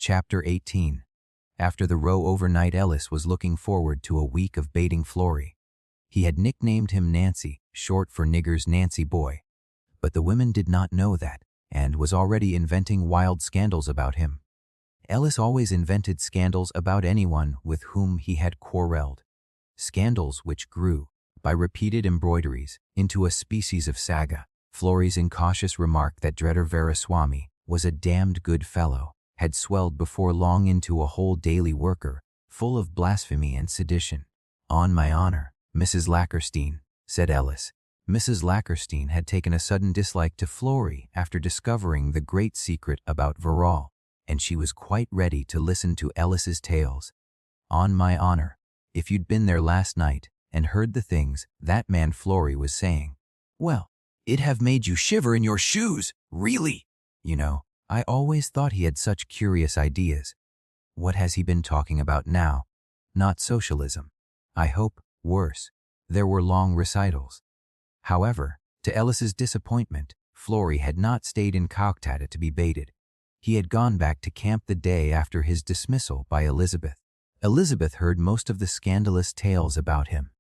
Chapter 18. After the row overnight, Ellis was looking forward to a week of baiting Flory. He had nicknamed him Nancy, short for Nigger's Nancy boy. But the women did not know that, and was already inventing wild scandals about him. Ellis always invented scandals about anyone with whom he had quarreled. Scandals which grew, by repeated embroideries, into a species of saga. Flory's incautious remark that Dredder Veraswamy was a damned good fellow had swelled before long into a whole daily worker, full of blasphemy and sedition. "On my honor, Mrs. Lackerstein," said Ellis. Mrs. Lackerstein had taken a sudden dislike to Flory after discovering the great secret about Verrall, and she was quite ready to listen to Ellis's tales. "On my honor, if you'd been there last night and heard the things that man Flory was saying, well, it'd have made you shiver in your shoes, really. You know, I always thought he had such curious ideas. What has he been talking about now? Not socialism. I hope, worse." There were long recitals. However, to Ellis's disappointment, Flory had not stayed in Calcutta to be baited. He had gone back to camp the day after his dismissal by Elizabeth. Elizabeth heard most of the scandalous tales about him.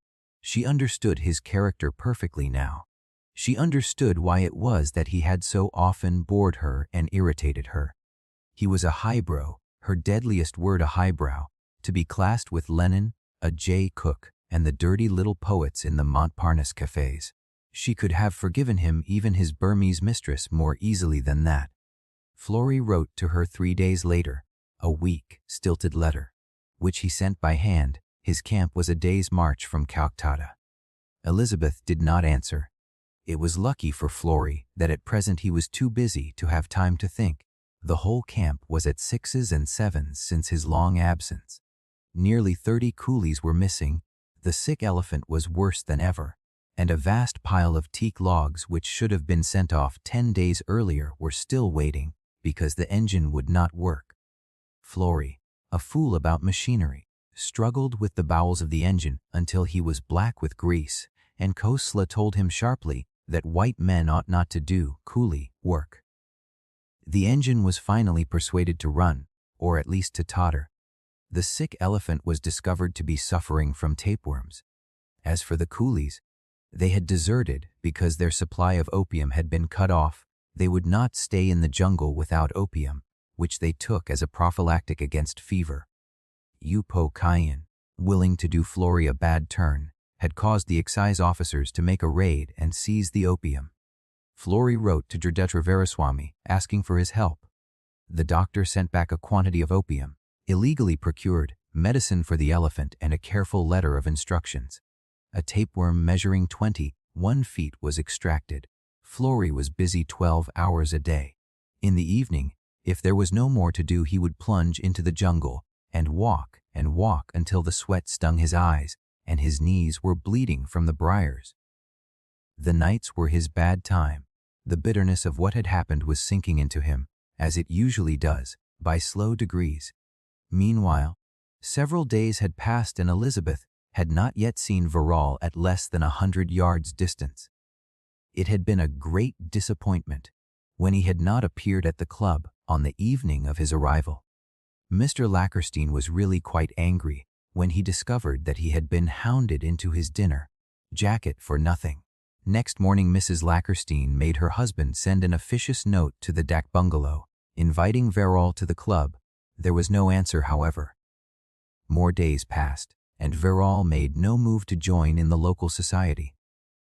She understood his character perfectly now. She understood why it was that he had so often bored her and irritated her. He was a highbrow, her deadliest word a highbrow, to be classed with Lenin, a J. Cook, and the dirty little poets in the Montparnasse cafes. She could have forgiven him even his Burmese mistress more easily than that. Flory wrote to her 3 days later, a weak, stilted letter, which he sent by hand. His camp was a day's march from Calcutta. Elizabeth did not answer. It was lucky for Flory that at present he was too busy to have time to think. The whole camp was at 6s and 7s since his long absence. Nearly 30 coolies were missing, the sick elephant was worse than ever, and a vast pile of teak logs which should have been sent off 10 days earlier were still waiting because the engine would not work. Flory, a fool about machinery, struggled with the bowels of the engine until he was black with grease, and Khosla told him sharply that white men ought not to do coolie work. The engine was finally persuaded to run, or at least to totter. The sick elephant was discovered to be suffering from tapeworms. As for the coolies, they had deserted because their supply of opium had been cut off. They would not stay in the jungle without opium, which they took as a prophylactic against fever. Upo Kayan, willing to do Flory a bad turn, had caused the excise officers to make a raid and seize the opium. Flory wrote to Dredder Veraswamy asking for his help. The doctor sent back a quantity of opium, illegally procured, medicine for the elephant, and a careful letter of instructions. A tapeworm measuring 21 feet was extracted. Flory was busy 12 hours a day. In the evening, if there was no more to do, he would plunge into the jungle and walk until the sweat stung his eyes and his knees were bleeding from the briars. The nights were his bad time. The bitterness of what had happened was sinking into him, as it usually does, by slow degrees. Meanwhile, several days had passed and Elizabeth had not yet seen Verrall at less than 100 yards distance. It had been a great disappointment when he had not appeared at the club on the evening of his arrival. Mr. Lackerstein was really quite angry when he discovered that he had been hounded into his dinner jacket for nothing. Next morning, Mrs. Lackerstein made her husband send an officious note to the Dak bungalow, inviting Verrall to the club. There was no answer, however. More days passed, and Verrall made no move to join in the local society.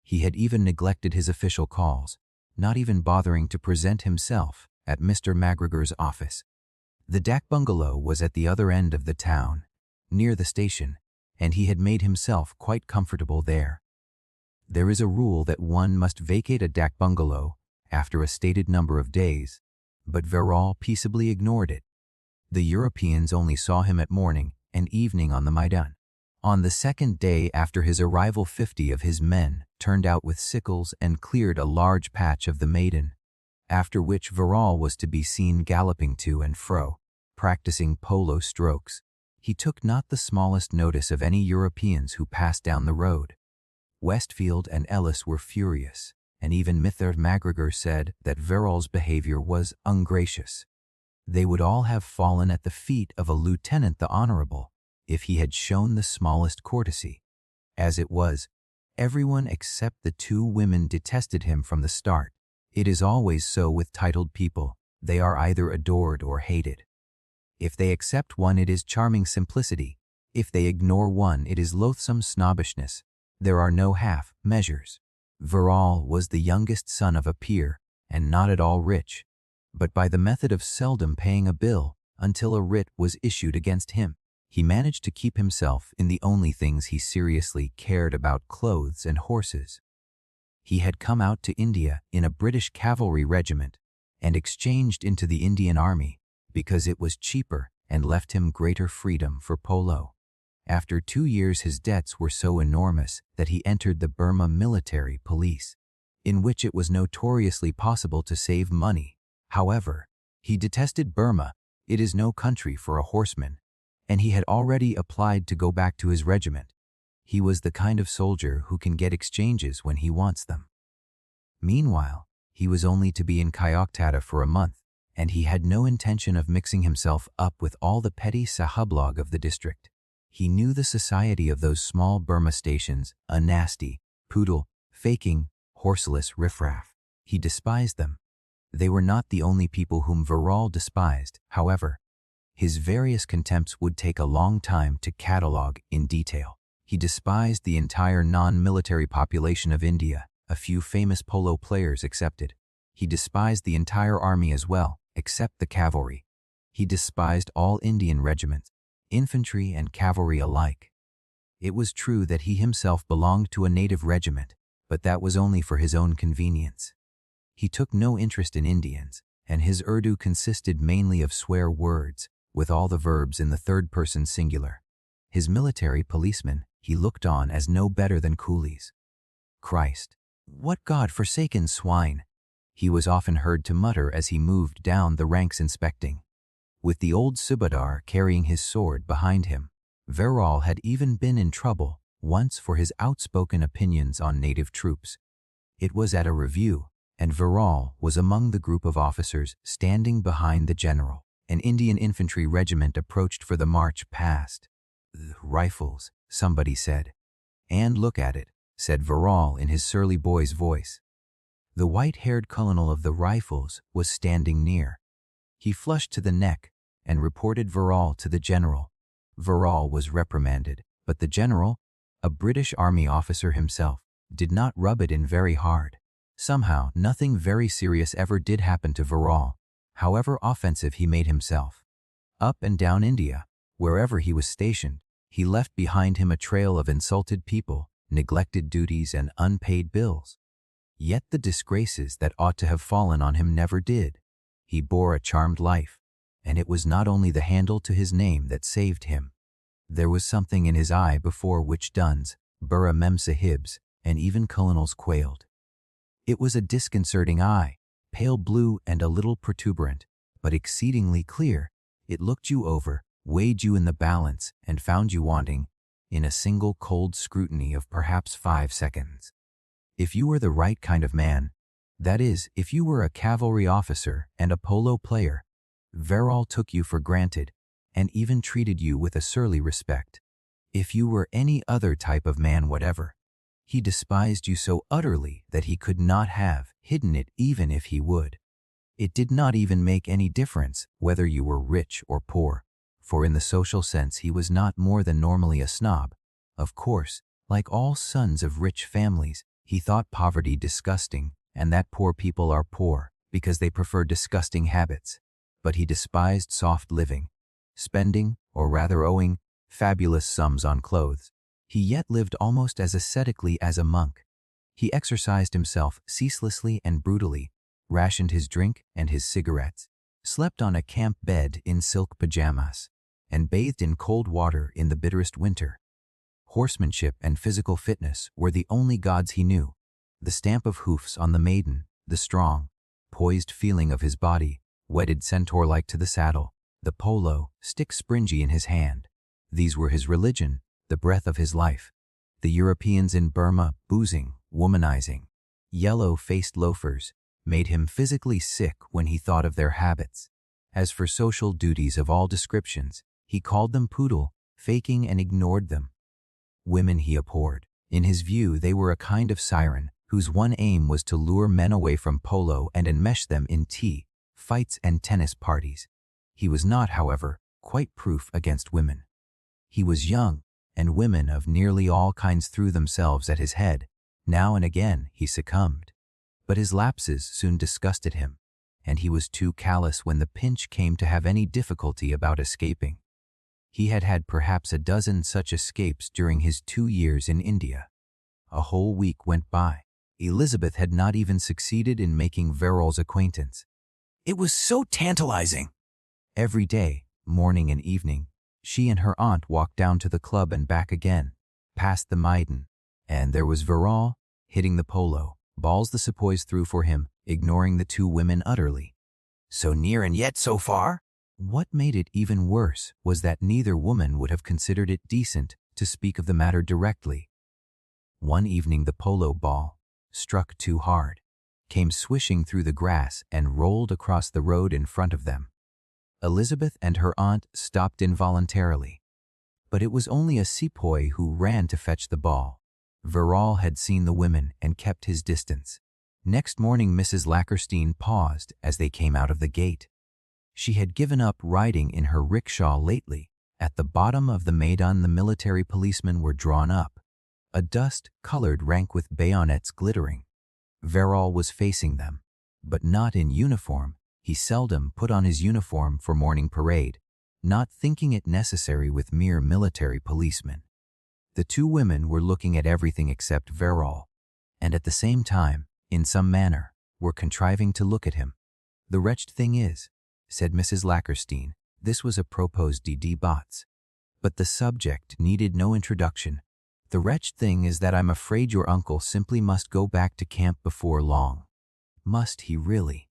He had even neglected his official calls, not even bothering to present himself at Mr. McGregor's office. The Dak bungalow was at the other end of the town, near the station, and he had made himself quite comfortable there. There is a rule that one must vacate a Dak bungalow after a stated number of days, but Verrall peaceably ignored it. The Europeans only saw him at morning and evening on the Maidan. On the second day after his arrival, 50 of his men turned out with sickles and cleared a large patch of the Maidan, after which Verrall was to be seen galloping to and fro, practicing polo strokes. He took not the smallest notice of any Europeans who passed down the road. Westfield and Ellis were furious, and even Mr. McGregor said that Verrall's behavior was ungracious. They would all have fallen at the feet of a Lieutenant the Honorable if he had shown the smallest courtesy. As it was, everyone except the two women detested him from the start. It is always so with titled people. They are either adored or hated. If they accept one, it is charming simplicity. If they ignore one, it is loathsome snobbishness. There are no half measures. Verrall was the youngest son of a peer, and not at all rich, but by the method of seldom paying a bill until a writ was issued against him, he managed to keep himself in the only things he seriously cared about: clothes and horses. He had come out to India in a British cavalry regiment and exchanged into the Indian Army because it was cheaper and left him greater freedom for polo. After 2 years, his debts were so enormous that he entered the Burma military police, in which it was notoriously possible to save money. However, he detested Burma. It is no country for a horseman, and he had already applied to go back to his regiment. He was the kind of soldier who can get exchanges when he wants them. Meanwhile, he was only to be in Calcutta for a month, and he had no intention of mixing himself up with all the petty sahublog of the district. He knew the society of those small Burma stations, a nasty, poodle, faking, horseless riffraff. He despised them. They were not the only people whom Verrall despised, however. His various contempts would take a long time to catalogue in detail. He despised the entire non-military population of India, a few famous polo players excepted. He despised the entire army as well, except the cavalry. He despised all Indian regiments, infantry and cavalry alike. It was true that he himself belonged to a native regiment, but that was only for his own convenience. He took no interest in Indians, and his Urdu consisted mainly of swear words, with all the verbs in the third-person singular. His military policemen he looked on as no better than coolies. "Christ, what God-forsaken swine!" he was often heard to mutter as he moved down the ranks inspecting, with the old subadar carrying his sword behind him. Verrall had even been in trouble once for his outspoken opinions on native troops. It was at a review, and Verrall was among the group of officers standing behind the general. An Indian infantry regiment approached for the march past. "Rifles," somebody said. "And look at it," said Verrall in his surly boy's voice. The white-haired colonel of the Rifles was standing near. He flushed to the neck and reported Verrall to the general. Verrall was reprimanded, but the general, a British Army officer himself, did not rub it in very hard. Somehow, nothing very serious ever did happen to Verrall, however offensive he made himself. Up and down India, wherever he was stationed, he left behind him a trail of insulted people, neglected duties, and unpaid bills. Yet the disgraces that ought to have fallen on him never did. He bore a charmed life, and it was not only the handle to his name that saved him. There was something in his eye before which duns, Burra Mem Sahibs, and even colonels quailed. It was a disconcerting eye, pale blue and a little protuberant, but exceedingly clear. It looked you over, weighed you in the balance, and found you wanting in a single cold scrutiny of perhaps 5 seconds. If you were the right kind of man, that is, if you were a cavalry officer and a polo player, Verrall took you for granted and even treated you with a surly respect. If you were any other type of man whatever, he despised you so utterly that he could not have hidden it even if he would. It did not even make any difference whether you were rich or poor, for in the social sense he was not more than normally a snob. Of course, like all sons of rich families, he thought poverty disgusting and that poor people are poor because they prefer disgusting habits. But he despised soft living, spending, or rather owing, fabulous sums on clothes. He yet lived almost as ascetically as a monk. He exercised himself ceaselessly and brutally, rationed his drink and his cigarettes, slept on a camp bed in silk pajamas, and bathed in cold water in the bitterest winter. Horsemanship and physical fitness were the only gods he knew. The stamp of hoofs on the maiden, the strong, poised feeling of his body, wedded centaur-like to the saddle, the polo, stick springy in his hand. These were his religion, the breath of his life. The Europeans in Burma, boozing, womanizing, yellow-faced loafers, made him physically sick when he thought of their habits. As for social duties of all descriptions, he called them poodle, faking and ignored them. Women he abhorred. In his view, they were a kind of siren, whose one aim was to lure men away from polo and enmesh them in tea, fights and tennis parties. He was not, however, quite proof against women. He was young, and women of nearly all kinds threw themselves at his head. Now and again he succumbed. But his lapses soon disgusted him, and he was too callous when the pinch came to have any difficulty about escaping. He had had perhaps a dozen such escapes during his 2 years in India. A whole week went by. Elizabeth had not even succeeded in making Verrall's acquaintance. It was so tantalizing. Every day, morning and evening, she and her aunt walked down to the club and back again, past the Maiden, and there was Verrall, hitting the polo, balls the sepoys threw for him, ignoring the two women utterly. So near and yet so far? What made it even worse was that neither woman would have considered it decent to speak of the matter directly. One evening the polo ball, struck too hard, came swishing through the grass and rolled across the road in front of them. Elizabeth and her aunt stopped involuntarily, but it was only a sepoy who ran to fetch the ball. Verrall had seen the women and kept his distance. Next morning Mrs. Lackerstein paused as they came out of the gate. She had given up riding in her rickshaw lately. At the bottom of the Maidan the military policemen were drawn up, a dust-colored rank with bayonets glittering. Verrall was facing them, but not in uniform. He seldom put on his uniform for morning parade, not thinking it necessary with mere military policemen. The two women were looking at everything except Verrall, and at the same time, in some manner, were contriving to look at him. "The wretched thing is," said Mrs. Lackerstein, this was a propos de debats, but the subject needed no introduction. "The wretched thing is that I'm afraid your uncle simply must go back to camp before long." Must he really?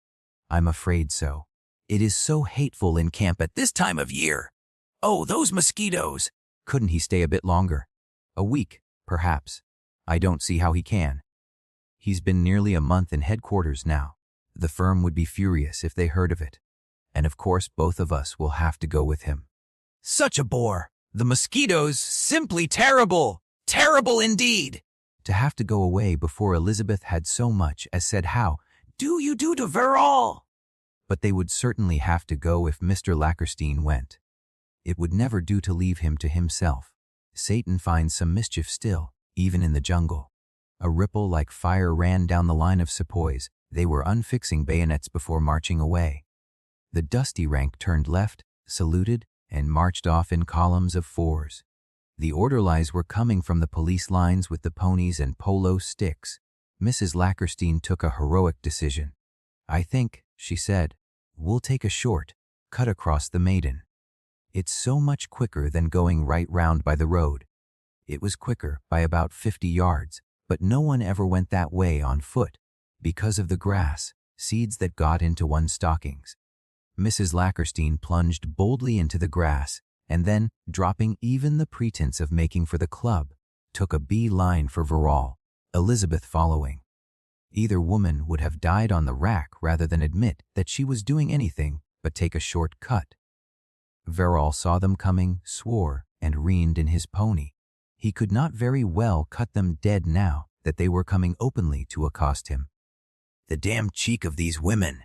I'm afraid so. It is so hateful in camp at this time of year. Oh, those mosquitoes! Couldn't he stay a bit longer? A week, perhaps. I don't see how he can. He's been nearly a month in headquarters now. The firm would be furious if they heard of it. And of course both of us will have to go with him. Such a bore! The mosquitoes, simply terrible! Terrible indeed! To have to go away before Elizabeth had so much as said how do you do to Verrall? But they would certainly have to go if Mr. Lackerstein went. It would never do to leave him to himself. Satan finds some mischief still, even in the jungle. A ripple like fire ran down the line of sepoys. They were unfixing bayonets before marching away. The dusty rank turned left, saluted, and marched off in columns of fours. The orderlies were coming from the police lines with the ponies and polo sticks. Mrs. Lackerstein took a heroic decision. "I think," she said, "we'll take a short cut across the Maidan. It's so much quicker than going right round by the road." It was quicker by about 50 yards, but no one ever went that way on foot, because of the grass, seeds that got into one's stockings. Mrs. Lackerstein plunged boldly into the grass, and then, dropping even the pretense of making for the club, took a bee-line for Verrall, Elizabeth following. Either woman would have died on the rack rather than admit that she was doing anything but take a short cut. Verrall saw them coming, swore, and reined in his pony. He could not very well cut them dead now that they were coming openly to accost him. "The damn cheek of these women!"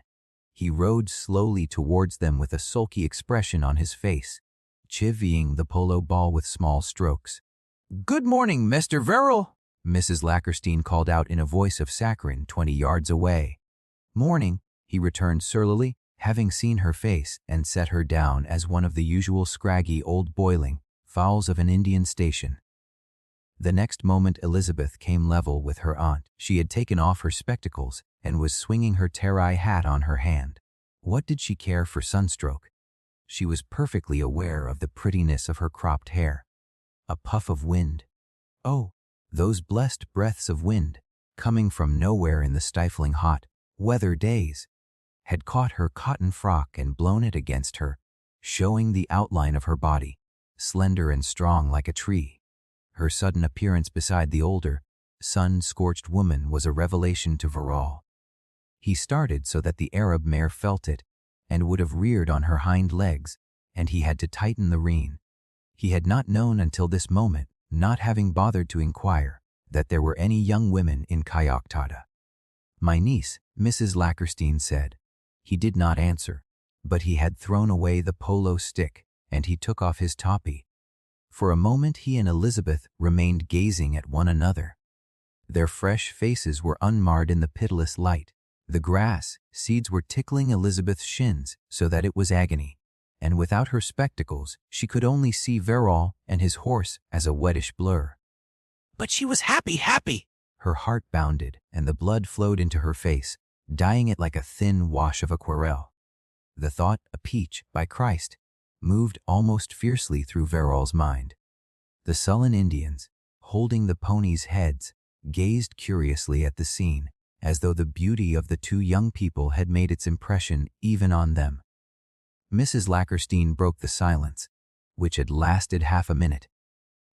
He rode slowly towards them with a sulky expression on his face, chivying the polo ball with small strokes. "Good morning, Mr. Verrall," Mrs. Lackerstein called out in a voice of saccharine 20 yards away. "Morning," he returned surlily, having seen her face and set her down as one of the usual scraggy old boiling fowls of an Indian station. The next moment Elizabeth came level with her aunt. She had taken off her spectacles and was swinging her Terai hat on her hand. What did she care for sunstroke? She was perfectly aware of the prettiness of her cropped hair. A puff of wind. Oh, those blessed breaths of wind, coming from nowhere in the stifling hot weather days, had caught her cotton frock and blown it against her, showing the outline of her body, slender and strong like a tree. Her sudden appearance beside the older, sun-scorched woman was a revelation to Verrall. He started so that the Arab mare felt it, and would have reared on her hind legs, and he had to tighten the rein. He had not known until this moment, not having bothered to inquire, that there were any young women in Kayaktada. "My niece," Mrs. Lackerstein said. He did not answer, but he had thrown away the polo stick, and he took off his toppy. For a moment he and Elizabeth remained gazing at one another. Their fresh faces were unmarred in the pitiless light. The grass seeds were tickling Elizabeth's shins so that it was agony, and without her spectacles she could only see Verrall and his horse as a wettish blur. "But she was happy. Her heart bounded, and the blood flowed into her face, dyeing it like a thin wash of aquarelle. The thought, "a peach, by Christ," moved almost fiercely through Verrall's mind. The sullen Indians, holding the ponies' heads, gazed curiously at the scene, as though the beauty of the two young people had made its impression even on them. Mrs. Lackerstein broke the silence, which had lasted half a minute.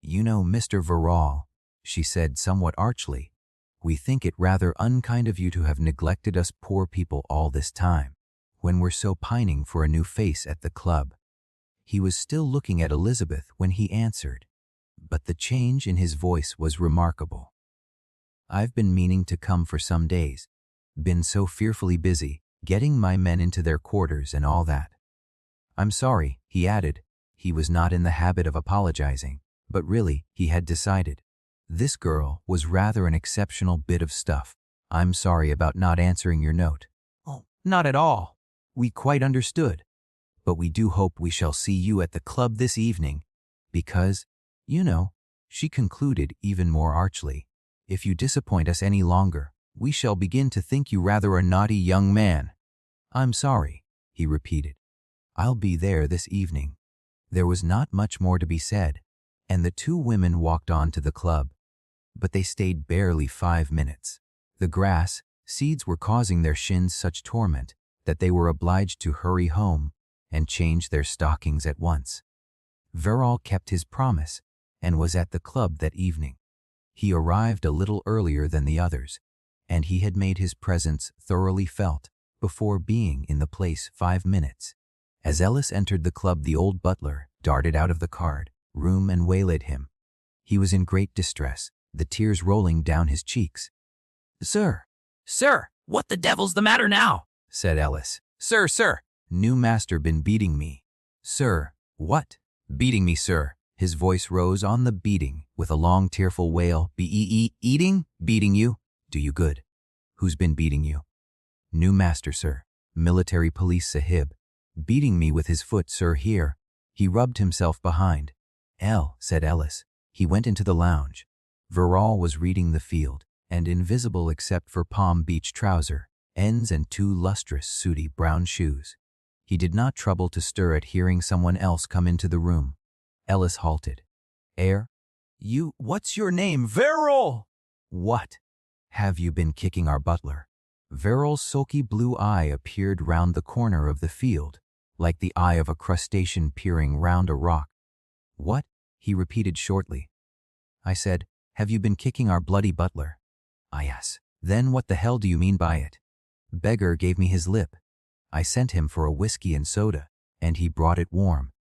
"You know, Mr. Verrall," she said somewhat archly, "we think it rather unkind of you to have neglected us poor people all this time, when we're so pining for a new face at the club." He was still looking at Elizabeth when he answered, but the change in his voice was remarkable. "I've been meaning to come for some days. Been so fearfully busy, getting my men into their quarters and all that. I'm sorry," he added. He was not in the habit of apologizing, but really, he had decided. This girl was rather an exceptional bit of stuff. "I'm sorry about not answering your note." "Oh, not at all. "We quite understood. But we do hope we shall see you at the club this evening, because, you know," she concluded even more archly, "if you disappoint us any longer, we shall begin to think you rather a naughty young man." "I'm sorry," he repeated. "I'll be there this evening." There was not much more to be said, and the two women walked on to the club. But they stayed barely 5 minutes. The grass seeds were causing their shins such torment that they were obliged to hurry home and change their stockings at once. Verrall kept his promise and was at the club that evening. He arrived a little earlier than the others, and he had made his presence thoroughly felt before being in the place 5 minutes. As Ellis entered the club, the old butler darted out of the card room and waylaid him. He was in great distress, the tears rolling down his cheeks. Sir, what the devil's the matter now?" said Ellis. Sir. "New master been beating me." "Sir, what?" "Beating me, sir." His voice rose on the beating with a long tearful wail. Eating? Beating you? Do you good. Who's been beating you?" "New master, sir. Military police sahib. Beating me with his foot, sir, here." He rubbed himself behind. Said Ellis. He went into the lounge. Verrall was reading the Field, and invisible except for Palm Beach trouser, ends and 2 lustrous, sooty brown shoes. He did not trouble to stir at hearing someone else come into the room. Ellis halted. What's your name?" "Verrall." "What? Have you been kicking our butler?" Verrall's sulky blue eye appeared round the corner of the Field, like the eye of a crustacean peering round a rock. "What?" he repeated shortly. I said, "Have you been kicking our bloody butler?" "Ah, yes." "Then what the hell do you mean by it?" "Beggar gave me his lip. I sent him for a whiskey and soda, and he brought it warm.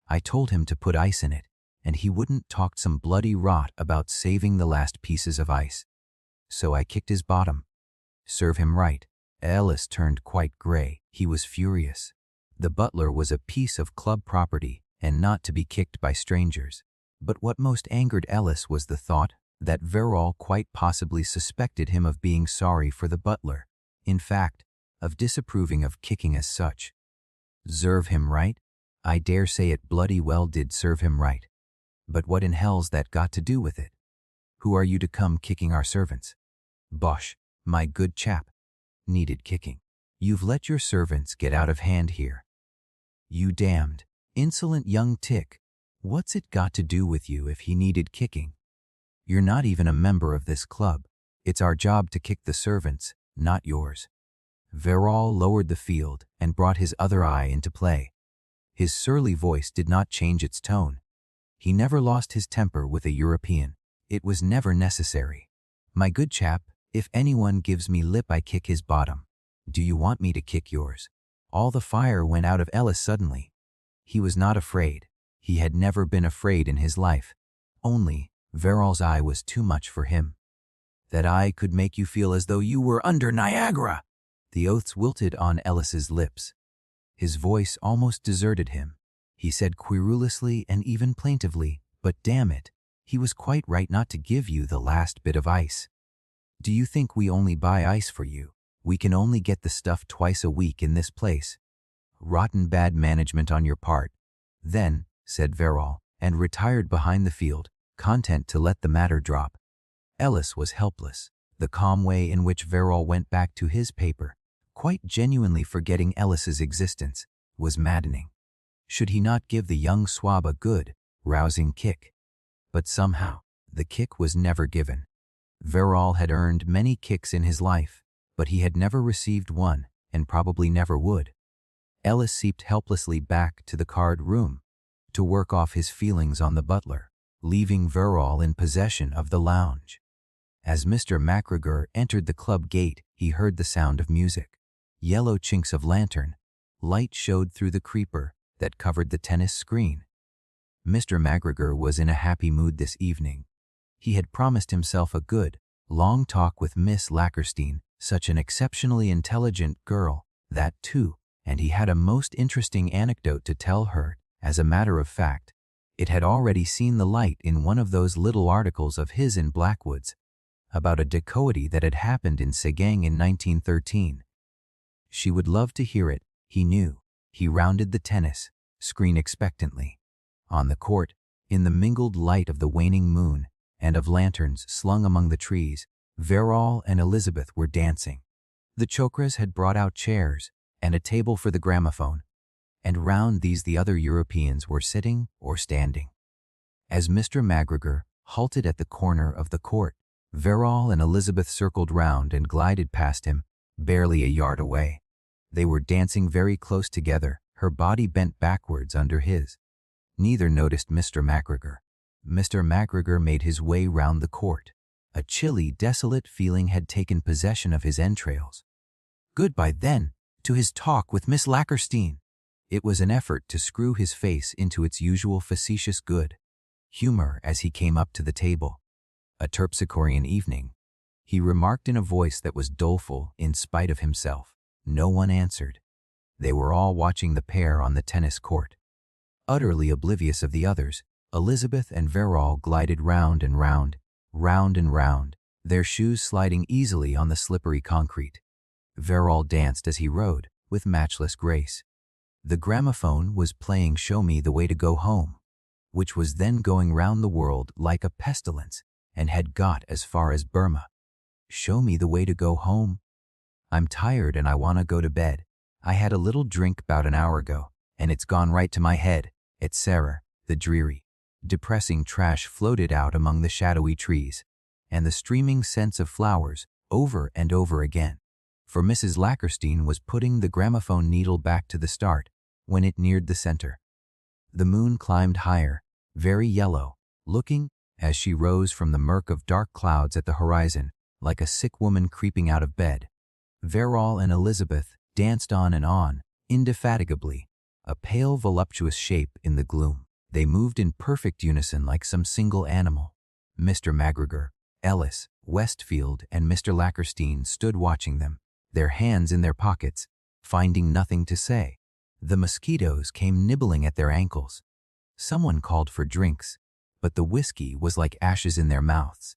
I told him to put ice in it, and he wouldn't talk some bloody rot about saving the last pieces of ice. So I kicked his bottom. Serve him right." Ellis turned quite gray. He was furious. The butler was a piece of club property and not to be kicked by strangers. But what most angered Ellis was the thought that Verrall quite possibly suspected him of being sorry for the butler, in fact, of disapproving of kicking as such. Serve him right? I dare say it bloody well did serve him right. But what in hell's that got to do with it? Who are you to come kicking our servants? Bosh, my good chap. Needed kicking. You've let your servants get out of hand here. You damned, insolent young tick. What's it got to do with you if he needed kicking? You're not even a member of this club. It's our job to kick the servants, not yours. Verrall lowered the Field and brought his other eye into play. His surly voice did not change its tone. He never lost his temper with a European. It was never necessary. My good chap, if anyone gives me lip I kick his bottom. Do you want me to kick yours? All the fire went out of Ellis suddenly. He was not afraid. He had never been afraid in his life. Only, Verrall's eye was too much for him. That eye could make you feel as though you were under Niagara. The oaths wilted on Ellis's lips. His voice almost deserted him. He said querulously and even plaintively, "But damn it, he was quite right not to give you the last bit of ice. Do you think we only buy ice for you? We can only get the stuff twice a week in this place. Rotten bad management on your part." "Then," said Verrall, and retired behind the field, content to let the matter drop. Ellis was helpless. The calm way in which Verrall went back to his paper, quite genuinely forgetting Ellis's existence, was maddening. Should he not give the young swab a good, rousing kick? But somehow, the kick was never given. Verrall had earned many kicks in his life, but he had never received one, and probably never would. Ellis seeped helplessly back to the card room to work off his feelings on the butler, leaving Verrall in possession of the lounge. As Mr. MacGregor entered the club gate, he heard the sound of music. Yellow chinks of lantern. Light showed through the creeper that covered the tennis screen. Mr. MacGregor was in a happy mood this evening. He had promised himself a good, long talk with Miss Lackerstein, such an exceptionally intelligent girl, that too, and he had a most interesting anecdote to tell her. As a matter of fact, it had already seen the light in one of those little articles of his in Blackwoods, about a dacoity that had happened in Segang in 1913. She would love to hear it, he knew. He rounded the tennis screen expectantly. On the court, in the mingled light of the waning moon and of lanterns slung among the trees, Verrall and Elizabeth were dancing. The chokras had brought out chairs and a table for the gramophone, and round these the other Europeans were sitting or standing. As Mr. MacGregor halted at the corner of the court, Verrall and Elizabeth circled round and glided past him, barely a yard away. They were dancing very close together, her body bent backwards under his. Neither noticed Mr. MacGregor. Mr. MacGregor made his way round the court. A chilly, desolate feeling had taken possession of his entrails. Goodbye, then, to his talk with Miss Lackerstein. It was an effort to screw his face into its usual facetious good humor as he came up to the table. A terpsichorean evening, he remarked in a voice that was doleful in spite of himself. No one answered. They were all watching the pair on the tennis court. Utterly oblivious of the others, Elizabeth and Verrall glided round and round, round and round, their shoes sliding easily on the slippery concrete. Verrall danced as he rode, with matchless grace. The gramophone was playing "Show Me the Way to Go Home," which was then going round the world like a pestilence and had got as far as Burma. "Show me the way to go home. I'm tired and I want to go to bed. I had a little drink 'bout an hour ago, and it's gone right to my head," etc. The dreary, depressing trash floated out among the shadowy trees, and the streaming scents of flowers over and over again. For Mrs. Lackerstein was putting the gramophone needle back to the start when it neared the center. The moon climbed higher, very yellow, looking, as she rose from the murk of dark clouds at the horizon, like a sick woman creeping out of bed. Verrall and Elizabeth danced on, indefatigably, a pale voluptuous shape in the gloom. They moved in perfect unison like some single animal. Mr. MacGregor, Ellis, Westfield, and Mr. Lackerstein stood watching them, their hands in their pockets, finding nothing to say. The mosquitoes came nibbling at their ankles. Someone called for drinks, but the whiskey was like ashes in their mouths.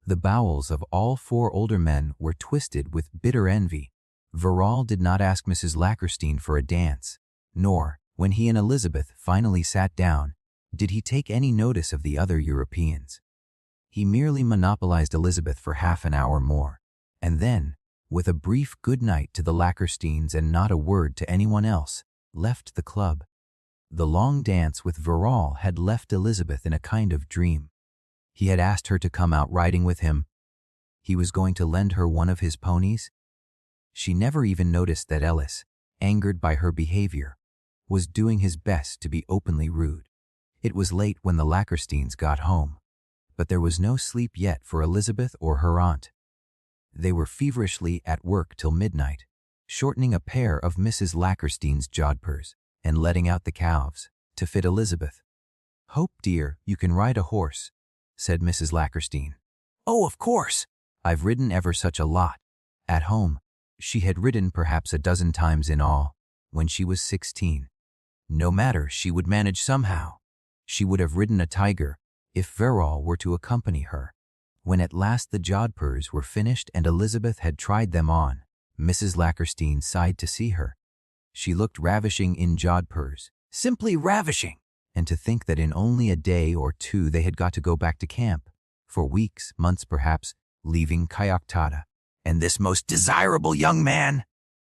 The bowels of all four older men were twisted with bitter envy. Verrall did not ask Mrs. Lackerstein for a dance, nor, when he and Elizabeth finally sat down, did he take any notice of the other Europeans. He merely monopolized Elizabeth for half an hour more, and then, with a brief good night to the Lackersteins and not a word to anyone else, left the club. The long dance with Verrall had left Elizabeth in a kind of dream. He had asked her to come out riding with him. He was going to lend her one of his ponies. She never even noticed that Ellis, angered by her behavior, was doing his best to be openly rude. It was late when the Lackersteins got home, but there was no sleep yet for Elizabeth or her aunt. They were feverishly at work till midnight. shortening a pair of Mrs. Lackerstein's jodhpurs and letting out the calves to fit Elizabeth. "Hope, dear, you can ride a horse," said Mrs. Lackerstein. Oh, of course. "I've ridden ever such a lot. At home, she had ridden perhaps a dozen times in all when she was 16. No matter, she would manage somehow. She would have ridden a tiger if Verrall were to accompany her." When at last the jodhpurs were finished and Elizabeth had tried them on, Mrs. Lackerstein sighed to see her. She looked ravishing in jodhpurs, simply ravishing. And to think that in only a day or two they had got to go back to camp, for weeks, months perhaps, leaving Kayaktada. And this most desirable young man.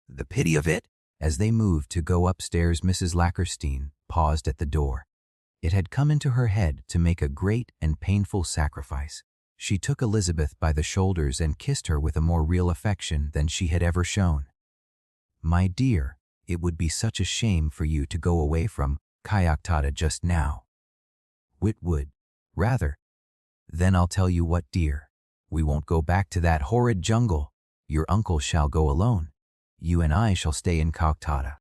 The pity of it! As they moved to go upstairs, Mrs. Lackerstein paused at the door. It had come into her head to make a great and painful sacrifice. She took Elizabeth by the shoulders and kissed her with a more real affection than she had ever shown. "My dear, it would be such a shame for you to go away from Kayaktada just now." "It would. Rather. Then I'll tell you what, dear. We won't go back to that horrid jungle. Your uncle shall go alone. You and I shall stay in Kayaktada."